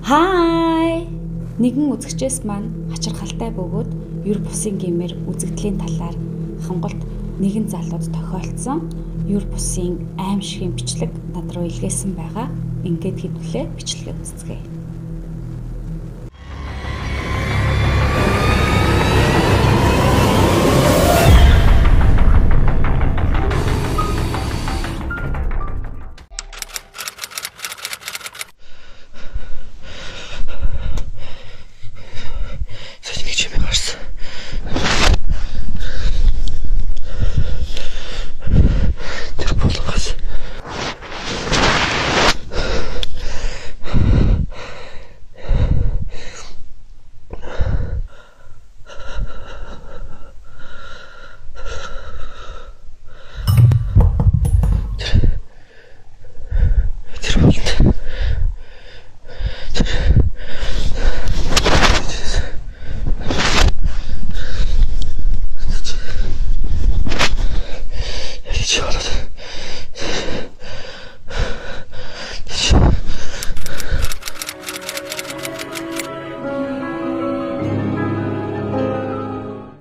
Хай! Нэгэн үзэгчээс маань хачирхалтай бөгөөд ер бусын гэмээр үзэгдлийн талаар хонголт нэгэн залууд тохиолдсон ер бусын аимшигын бичлэг над руу илгээсэн байгаа. Ингээд хэдвүлээ бичлэгээ үзцгээе.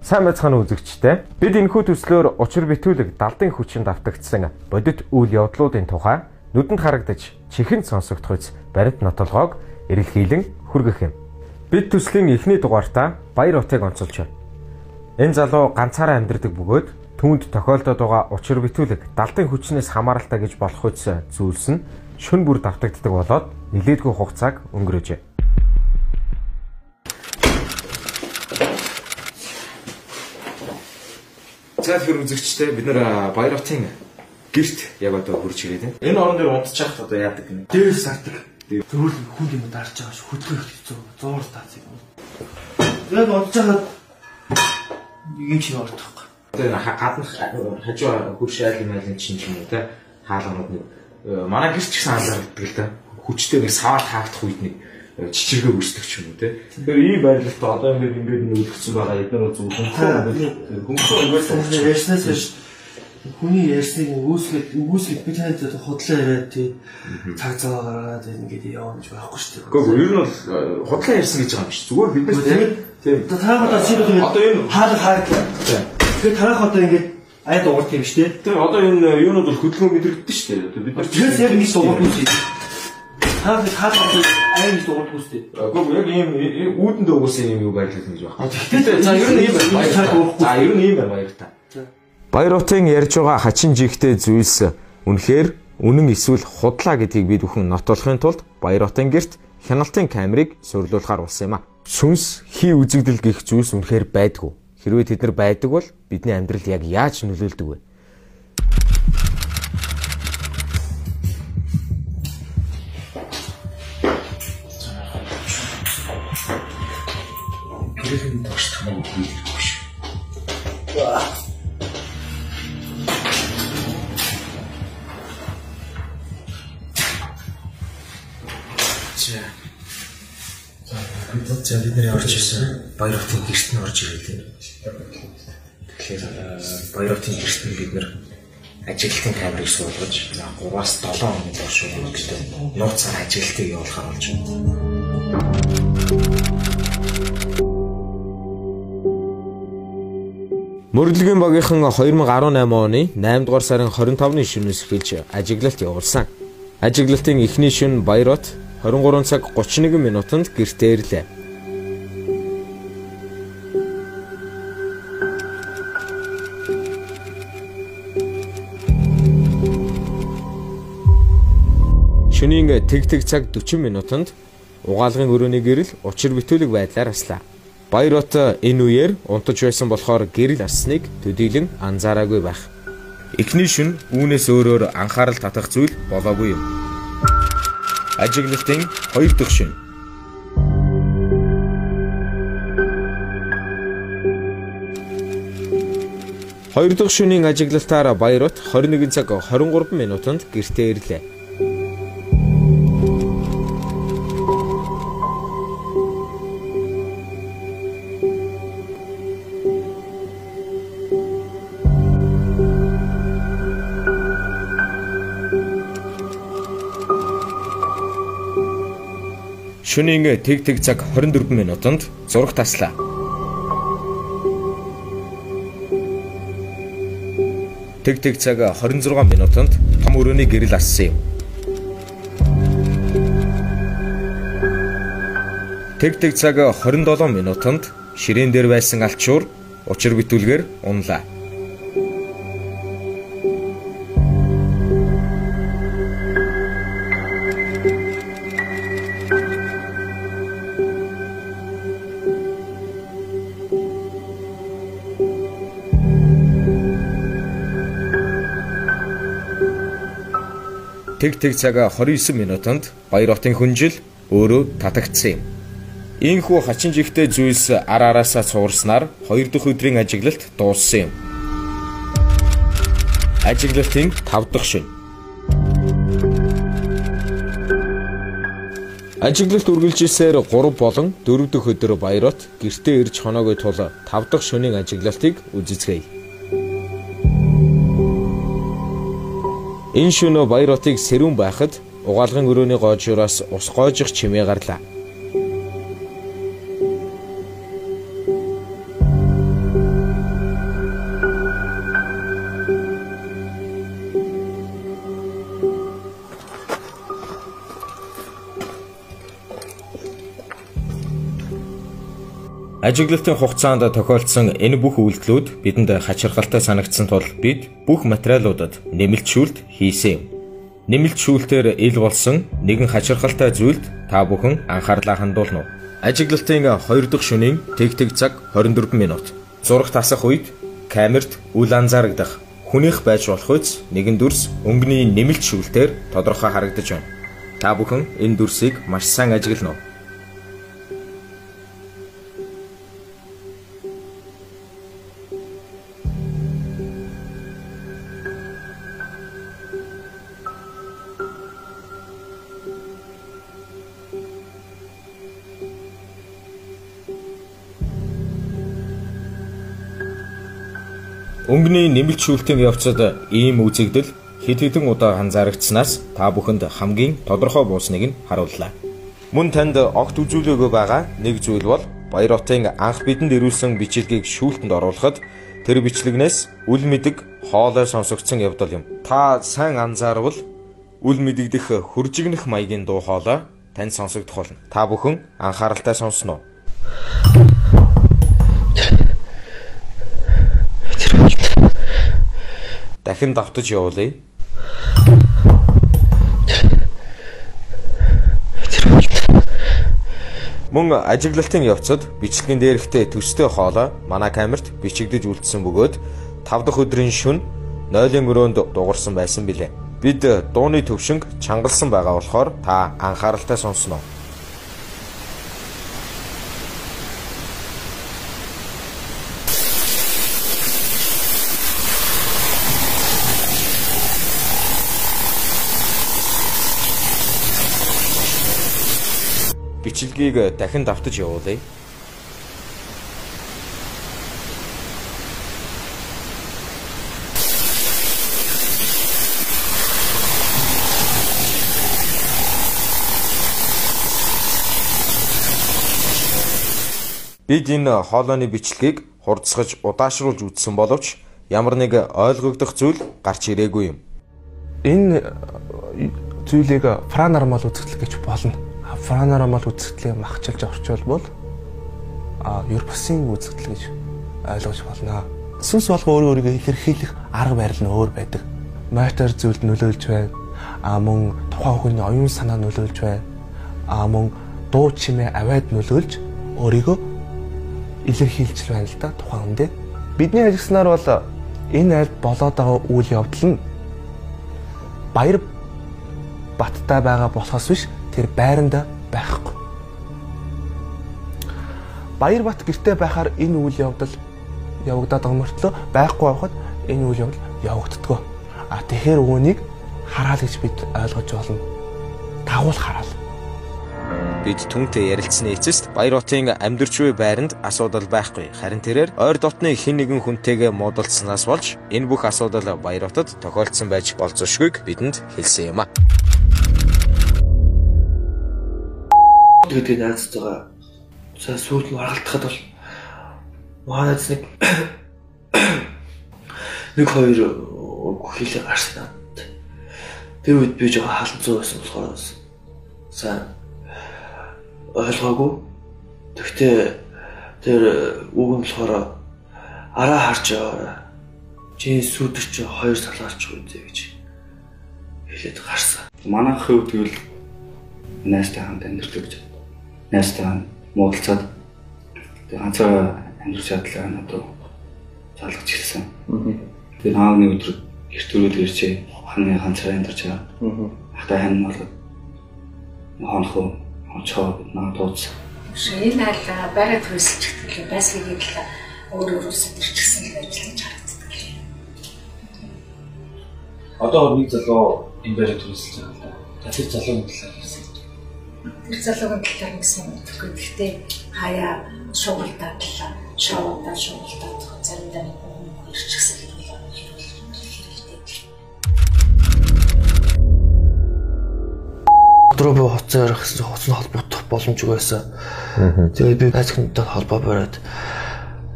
Сайн байцгаана үзэгчтэй. Бид энэхүү төслөөр учир битүүлэг далдын хүчинд автагдсан бодит үйл явдлуудын тухай нүдэнд харагдаж чихэнд сонсогдох үс баримт нотолгоог эрэлхийлэн хүргэх юм. Бид төслийн эхний дугаартаа Баяр Утыг онцолж байна. Энэ залуу ганцаараа амьдардаг бөгөөд түүнд тохиолдоод байгаа учир битүүлэг далдын хүчнээс хамааралтай гэж болох үс зүйлс нь шөнө бүр давтагддаг болоод нэлээдгүй хугацааг өнгөрөөжээ. За тэгэхээр үзэгчтэй бид нэр Баяр Утын гэрт яг одоо хурж ирээд байна. Энэ орон дээр унтчих одоо яадаг гэнэ. Дээрээс сардаг. Төрөл хүн юм дарж байгаа ш хөдөлгөх хэцүү. Зуур таацыг. Тэгээд унтчихад юм шиг ортох. Тэгээд гаднах хажуу хурш айлын чинь юм уу те хаалганууд нэг манай гэрч гэсэн анзаардаг л да. Хүчтэй нэг саваар хаагдах үед нэг чичиргээ үүсдэг ч юм уу те. Тэгэхээр ийм байрлалтай одоо ингээд нөлөөлсөн байгаа эдгээр хөнгөө ингээд ярьснаас биш хүний ярьсныг үүсгэж би танд худлаа яриад тий цаг цаа гаргаад ингээд явна гэж байхгүй шүү дээ. Гэхдээ ер нь бол худлаа ярьсан гэж байгаа юм биш. Зүгээр биднес тийм. Таахад чи одоо энэ хаалга. Тэгэхээр таах одоо ингээд ай дуурт юм шүү дээ. Тэгээ одоо энэ юунууд бол хөдөлгөөн мэдрэгддэг шүү дээ. Бид нар тэрс яг нэг дуурт үүсгэж хаалга айн дуурт үүсдэг. Гэхдээ яг ийм үүдэндээ угсаа юм юу байрлал гэж байна. Тэгэхээр за ер нь ийм байна. За ер нь ийм байна баяр та. Баяр Утын ярьж байгаа хачин жигтэй зүйлс үнэхээр үнэн эсвэл худлаа гэдгийг бид бүхэн нотолохын тулд Баяр Утын гэрт хяналтын камерыг суйрлуулахаар болсон юм а. Сүнс хий үзэгдэл гэх зүйлс үнэхээр байдгүй. Хэрвээ тэд нар байдаг бол бидний амьдрал яг яаж нөлөөлдөг вэ? Тэрхэн төгсөх юм хийлгэж шүү. За бид нэр орж ирсэн. Баяр Утын гэрт нь орж ирээ. Тэгэхээр Баяр Утын гэрт нь бид нэр ажиглалтын камерыг суулгаж 3-7 хоногийн турш өнгөрсөн нууцаар ажиглалтыг явуулахаар болж байна. Мөрдлөгийн багийнхан 2018 оны 8 дугаар сарын 25-ны шөнөөс эхэлж ажиглалт явуулсан. Ажиглалтын эхний шөнө Баяр Ут 23 цаг 31 минутанд гэртээ ирлээ. Шөнийн тэг цаг 40 минутанд угаалгын өрөөний гэрэл учир битүүлэг байдлаар аслаа. Баяр Ут энэ үеэр унтаж байсан болохоор гэрэл асныг төдийлөн анзаараагүй байх. Эхний шөнө үүнээс өөрөөр анхаарал татах зүйл болоогүй юм. Ажиглалтын 2 дахь шөнө. Хоёр дахь шөнийн ажиглалтаар Баяр Ут 21 цаг 23 минутанд гэртээ ирлээ. Шөнийн тэг цаг 24 минутанд зураг таслаа. Тэг цаг 26 минутанд том өрөөний гэрэл ассан юм. Тэг цаг 27 минутанд ширээн дээр байсан алчуур учир битүүлгээр унлаа. Тэг цаг 29 минутанд Баяр хотын хүнжил өөрөө татагдсан юм. Ийхүү хачин жигтэй зүйлс араасаа цуурснаар 2 дахь өдрийн ажиглалт дууссан юм. Ажиглалтын 5 дахь шөнө. Ажиглалт үргэлжилсээр 3 болон 4 дахь өдөр Баяр хот гэртээ ирж хоноогүй тул 5 дахь шөнийн ажиглалтыг үзэцгээе. Энэ шөнө Баяр хотыг сэрүүн байхад угаалгын өрөөний гоожуураас ус гоожих чимээ гарлаа. Ажиглалтын хугацаанд тохиолдсон энэ бүх үйлдэлүүд бидэнд хачирхалтай санагдсан тул бид бүх материалуудад нэмэлтшүүлэлт хийсэн юм. Нэмэлтшүүлэлтээр ил болсон нэгэн хачирхалтай зүйлд та бүхэн анхаарлаа хандуулна уу? Ажиглалтын 2 дахь шөнийн тэг цаг 24 минут. Зураг тасах үед камерт үл анзаарагдах хүнийх байж болох үс нэгэн дүрс өнгөний нэмэлтшүүлэлтээр тодорхой харагдаж байна. Та бүхэн энэ дүрсийг маш сайн ажиглана уу? Өнгөний нэмэлтшүүлэлтийн явцад ийм үзэгдэл хэд хэдэн удаа анзаарагдсанаас та бүхэнд хамгийн тодорхой буусныг нь харууллаа. Мөн танд огт үзүүлээгүй байгаа нэг зүйл бол Баяр хотын анх бидэнд ирүүлсэн бичлэгийг шүүлтэнд оруулахад тэр бичлэгнээс үл мэдэг хоолой сонсогдсон явдал юм. Та сайн анзаарвал үл мэдэгдэх хуржигнэх маягийн дуу хоолой танд сонсогдох болно. Та бүхэн анхааралтай сонсноо. Дахин давтаж явуулъя. Мөн ажиглалтын явцад бичлэгийн дээрхтээ төстэй хоолой манай камерт бичигдэж үлдсэн бөгөөд 5 дахь өдрийн шөнө 0-ын өрөөнд дугарсан байсан билээ. Бид дууны төвшинг чангалсан байгаа болохоор та анхааралтай сонсноо. Бичлэгийг дахин давтаж явуулъя. Бид энэ хоолойны бичлэгийг хурдсгаж удаашруулж үзсэн боловч ямар нэг ойлгогдох зүйл гарч ирээгүй юм. Энэ зүйлийг паранормал үзэгдэл гэж болно. Паранормал үзэгдлийг махчилж орчуулбал Европсын үзэгдэл гэж ойлгож болно. Сүнс болго өөрийгөө илэрхийлэх арга барил нь өөр байдаг. Мотор зүйлд нөлөөлж байна. Мөн тухайн хүний оюун санаа нөлөөлж байна. Мөн дуу чимээ аваад нөлөөлж өөрийгөө илэрхийлж байна л да тухайн хүндээ. Бидний ажигснаар бол энэ альд болоод байгаа үйл явдал нь Баяр баттай байгаа болохоос биш тэр байранда байхгүй. Баяр бат гэртээ байхаар энэ үйл явдал явагдаад байгаа мөртлөө байхгүй байхад энэ үйл явдал явагддаггүй. Тэгэхээр үүнийг хараал гэж бид ойлгож болно. Дагуул хараал. Бид түнтэй ярилцсны эцэст Баяр хотын амьдарч буй байранд асуудал байхгүй. Харин тэрээр ойр дотны хэн нэгэн хүнтэйгээ муудалцсанаас болж энэ бүх асуудал Баяр хотод тохиолдсон байж болзошгүйг бидэнд хэлсэн юм а. Тэгээд найзтайгаа за сүүлд нь харгалдахад бол манайд нэг хоёр хилээ гарснаа. Тэр үед би жоохон хаалцсан байсан болохоор сайн ойлгоогүй. Тэгтээ тэр үг нь болохоор араа харж яваарай. Чи сүдэр чи хоёр салгаарч үзье гэж хэлээд гарсан. Манайх хувьд тэгвэл найзтай хамт амьдарч гэж. Найзтай муудалцаад тэг ганцаараа амьдарч чадлаа надад залгаж ирсэн. Тэр хааны өдөр гэртөрүүд ирчээ. Ханы ганцаараа амьдарч байгаа. Ахтай хань болгоод хонхоо очоо наа тууц. Энэ аль бараа төрөлсөж байсгийг л өөрөөр сэтэрчсэн гэж ажиллаж харагддаг. Одоо нэг залуу энэ бараа төрөлсөж байгаа л да. Тэр залуугийн талаар ярьсан. Тэр залуугийн талаар гэсэн үгтэй. Гэхдээ хаяа шуугалтаа заримдаа нэг хүн ирчихсэн гэдэг юм. Өдрөө хоцоор гэсэн хоцны холбогдох боломжгүй байсан. Тэгээд би байцаагтай холбоо бариад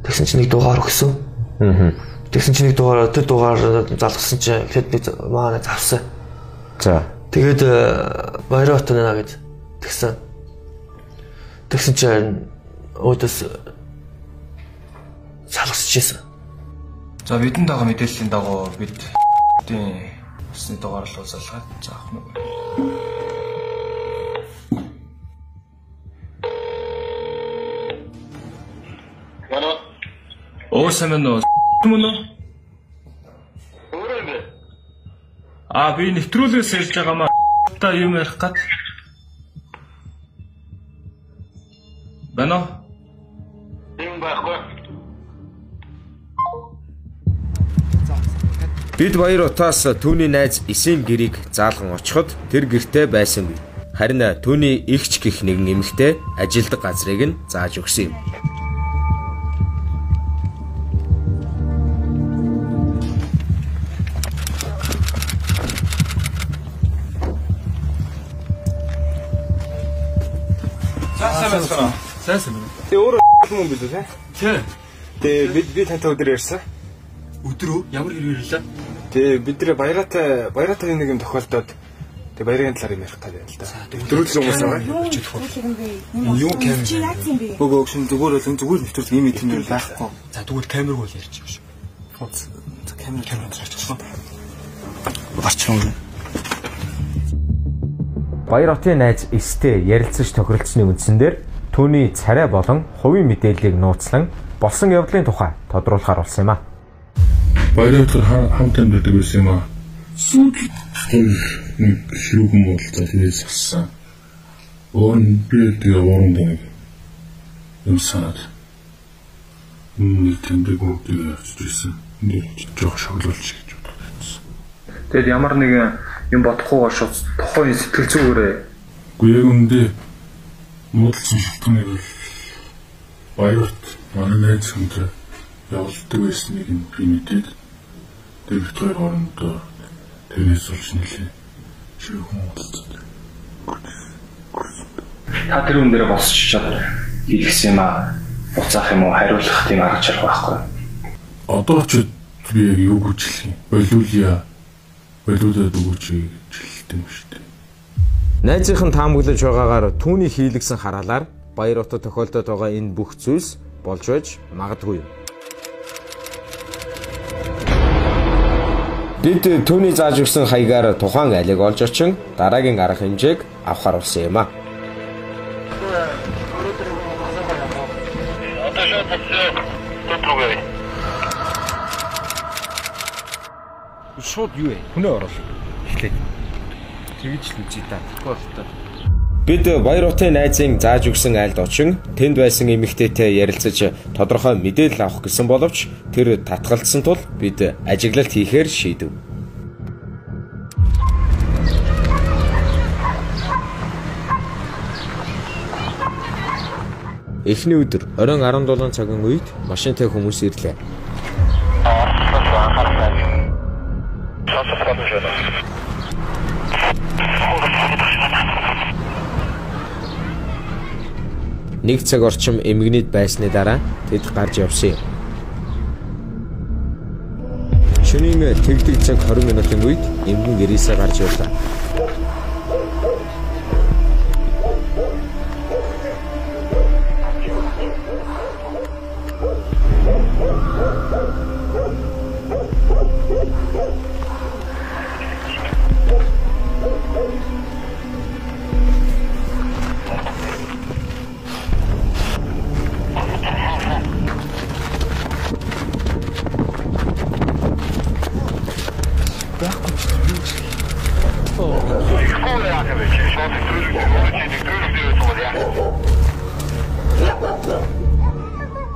тэгсэн чинь нэг дугаар өгсөн. Тэгсэн чинь нэг дугаар тэр дугаар залгасан чинь ихэд нэг манай завсан. За. Тэгээд баяраа отоноо гэд тэгсэн. Тэгсэн чинь өөдөөс залгасчихсан. За бидэнд байгаа мэдээллийн дагуу бид усны дугаар руу залгаад заах нь. Сайн мөн үү? Би нэвтрүүлгээс ирж байгаа маа. Та юм ярих гад. Бано? Юм байхгүй. Бид баяр утаас түүний найз Эсийн гэрийг заалган очиход тэр гэртээ байсангүй. Харин түүний эгч гэх нэгэн эмэгтэй ажилдаг газрыг нь зааж өгсөн юм. Сайн байна. Тэ өөрөө юм биш үү? Тэ би тантай өдөр ярьсан. Өдрөө ямар хэрэг ирлээ? Тэ бид нэр баяраатай нэг юм тохиолдоод тэ баярын талаар юм ярих гэдэг л да. Өдрөлсөн хүмүүс байгаа. Юу камер? Бөгөөг шин зүгээр нэвтрүүлэг юм ийм байхгүй. За тэгвэл камерг бол ярьчих шүү. За камер зарчихсан. Гарчихсан. Баяр хотын найз Эстэй ярилцаж тохиролцсны үндсэн дээр түүний царай болон хувийн мэдээллийг нууцлан болсон явдлын тухай тодруулахаар болсон юм а. Баяр хотоор хамт амьдардаг байсан юм а. Сүүлд нэг шүүгэн болтой тэрээс ассан. Би тэгээ уурандаа юм санаад нэг тэмдэг мөдгийг авчихсан. Нэг жоох шоглуулж гэж бодсон. Тэгэд ямар нэгэн юм бодохгүйгээр шууд тохойн сэтгэл зүгээрээ. Үгүй яг үндэ муудалсан шалтгааныг баярт манай найз хүнтэй явуулдаг байсныг би мэдээд тэр хоёр хоорондоо тэрнээс олж нэлээ шүүхэн муудалцдаг. Та тэр хүн дээр босч чадвар хийхсэн юм а. Буцаах юм уу хариулах тийм арга чарга байхгүй. Одоо ч би яг юу гэж хэлэх юм. Болиудад өгөөч гэж хэлдэг юм шүү дээ. Найзынх нь таамаглаж байгаагаар түүний хийлгсэн хараалаар баяр хотод тохиолдоод байгаа энэ бүх зүйлс болж байж магадгүй юм. Бид түүний зааж өгсөн хаягаар тухайн айлыг олж очин дараагийн арга хэмжээг авахар болсон юм а. Шууд юу вэ? Хүнээ оруулах. Эхлэе. Тэгж л үзье та. Бид баяр хотын найзын зааж өгсөн айлд очин тэнд байсан эмэгтэйтэй ярилцаж тодорхой мэдээлэл авах гэсэн боловч тэр татгалзсан тул бид ажиглалт хийхээр шийдэв. Эхний өдөр оройн 17 цагийн үед машинтай хүмүүс ирлээ. 1 цаг орчим эмгэнийд байсны дараа тэд гарч явсан юм. Шөнийн тэгдэг цаг 20 минутын үед эмгэн гэрээсээ гарч ирлээ.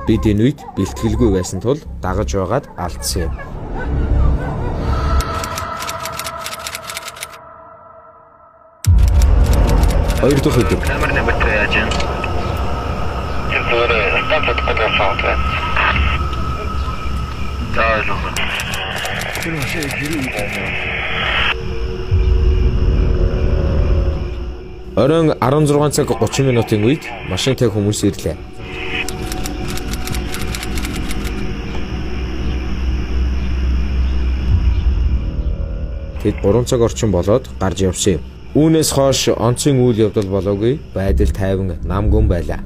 Бид энэ үед бэлтгэлгүй байсан тул дагаж байгаад алдсан юм. Хоёр дахь өдөр. Камер нэмэр 3 яаж юм? Тэр статус გადасаад байна. Таалуу. Тэр машин гэрээ. Оройн 16 цаг 30 минутын үед машинтай хүмүүс ирлээ. Тэд 3 цаг орчим болоод гарч явсан юм. Үүнээс хойш онцгийн үйл явдал болоогүй, байдал тайван намгүн байлаа.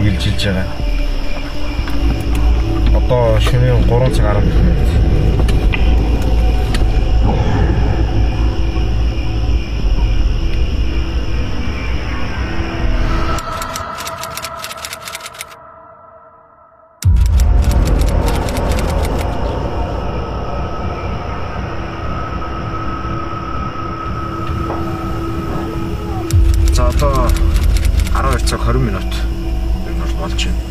Үргэлжилж байгаа. Одоо шөнийн 3 цаг 10 минут. За одоо 12 цаг 20 минут. Болж байна.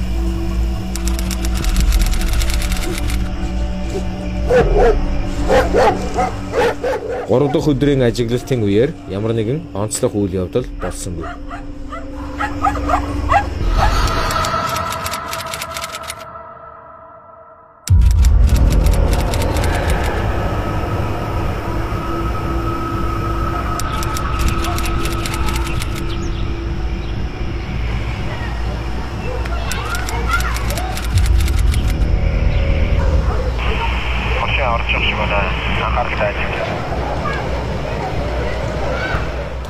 Гурав дахь өдрийн ажиглалтын үеэр ямар нэгэн онцлог үйл явдал болсонгүй.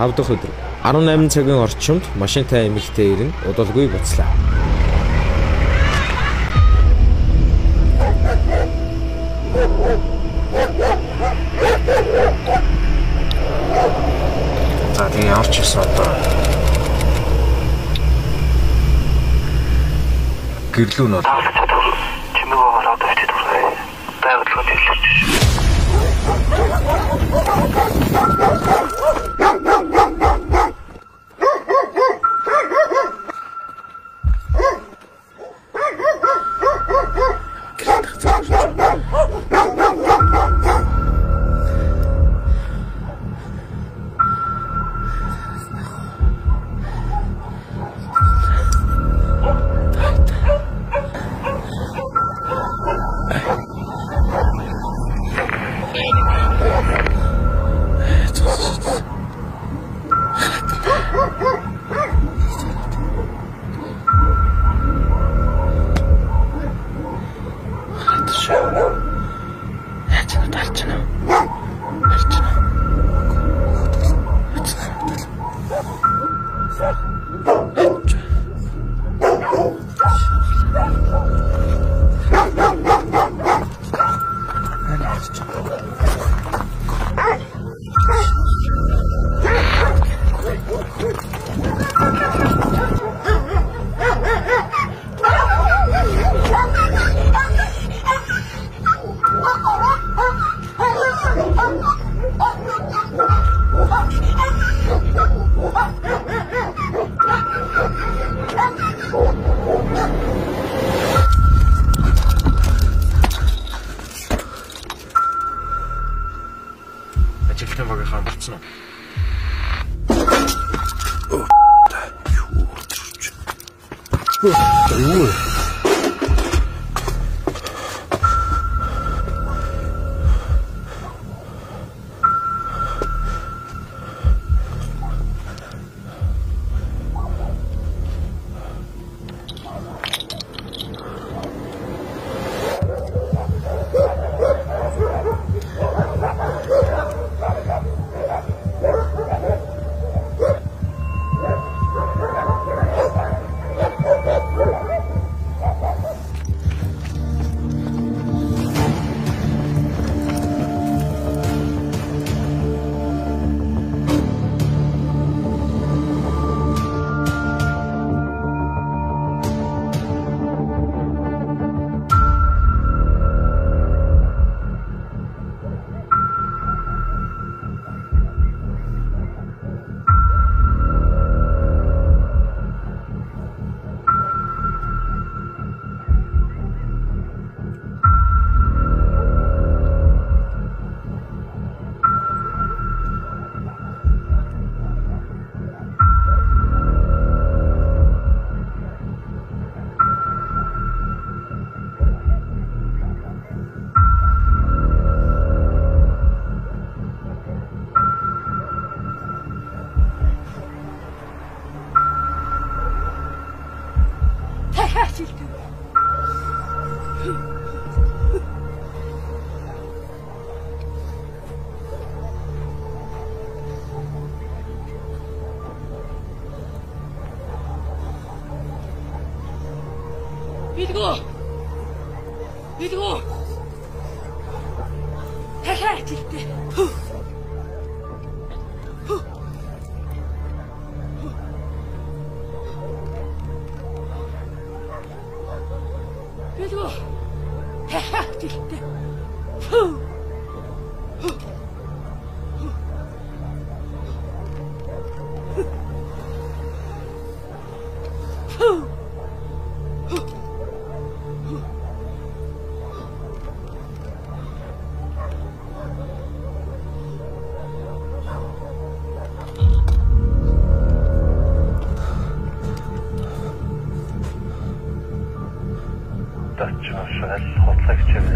Тав дахь өдөр 18 цагийн орчимд машинтай эмэгтэй ирэн удалгүй буцлаа. За тэгээ явж ирсэн одоо. Гэрлүү нь чимээгээр одоо идэв хүрээ. Байгууллагад хэлж. Ажилтны багийнхаа болцсон уу? Билгөө. Хахаа гэлтэй. Билгөө. Хахаа гэлтэй. Тачаашаал хотлогч юм.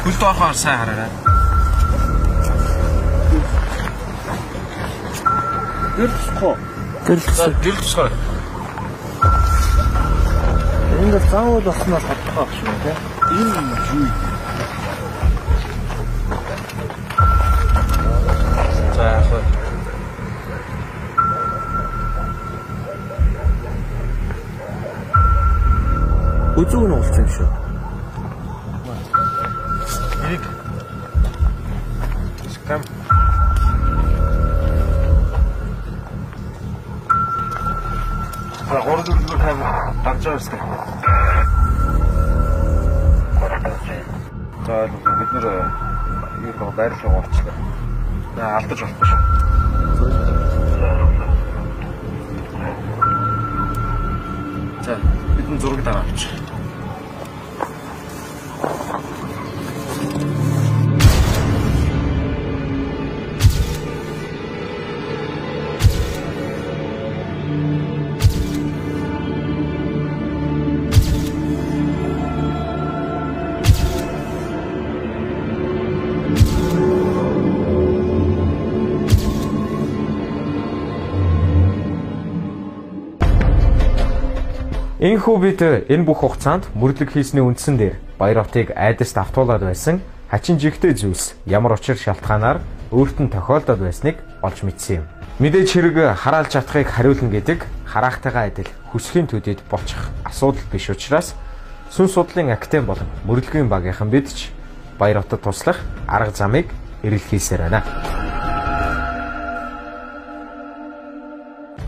Хөлд орохоор сайн хараарай. Гэр тусах. Энэ заавал болсноос хатах байх шүү дээ. Энэ юу? За яах вэ? Үзүүн уулцсан шүү. Скам. За город үлгэр тайм давж байгаа шүү. За бид нэр юу байрлал гоолчлаа. Алдаж болохгүй шүү. За бидний зураг дараа авчих. Энэхүү бид энэ бүх хугацаанд мөрлөг хийсний үндсэн дээр Баяр-Отыг айдаст автуулаад байсан хачин жигтэй зүйлс ямар учир шалтгаанаар өөрт нь тохиолдоод байсныг олж мэдсэн юм. Мэдээж хэрэг хараалж чадахыг хариулна гэдэг хараахтайгаа адил хүслийн төдийд болчих асуудал биш учраас сүн судлалын академи болон мөрлөгийн багийнхан бид ч Баяр-Отод туслах арга замыг эрэлхийлсээр байна.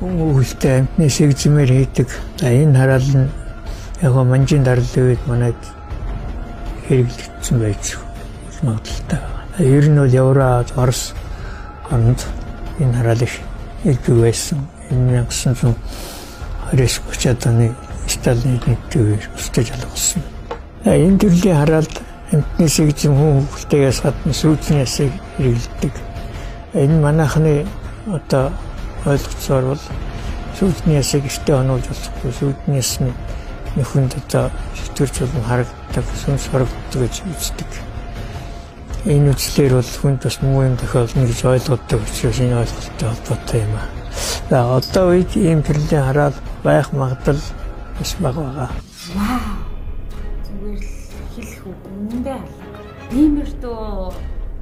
Хүүхдээ амтны шигзмээр хийдэг. За энэ хараал нь яг манжийн дарлын үед манайд хэрэглэгдсэн байж магадaltaй. Ер нь бол Евро, Орос онд энэ хараалыг илбэг байсан. Энэ 1929 оны Сталины нэгдүгээр устж алгасан. Энэ төрлийн хараалд амтны шигзм хүүхдээс гадна сүйдний ясыг хэрэглэдэг. Энэ манайхны одоо ойлгоцоор бол сүйдний ясыг ихтэй онуулж болохгүй. Сүйдний яс нь нөхөнд одоо шитгэрч болон харагддаг, сүнс харагддаг гэж үздэг. Энэ үзлэр бол хүнд бас муу юм тохиолдно гэж ойлгодог учраас энэ ойлголттой холбоотой юм аа. За одоо үед ийм төрлийн хараал байх магадлал бас бага байгаа. Вау. Зүгээр л хэлэх үг үнэндээ алга. Иймэрдүү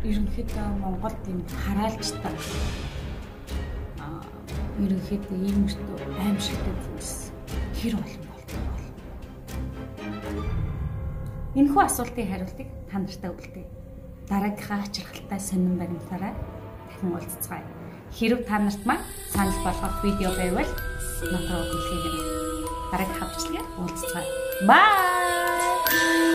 ерөнхийдөө Монголд ийм хараалчтай ерөнхийдөө иймэрдүү аимшигтай зүйлс хэр олон болдог бол. Энэхүү асуултын хариултыг та нартай үлдээе. Дараагийнхаа хачирхалтай сонин баримтаараа дахин уулзцгаая. Хэрв та нарт маань санал болгох видео байвал натаа хүлээгээрэй. Дараагийн хавчлагаар уулзцгаая. Bye.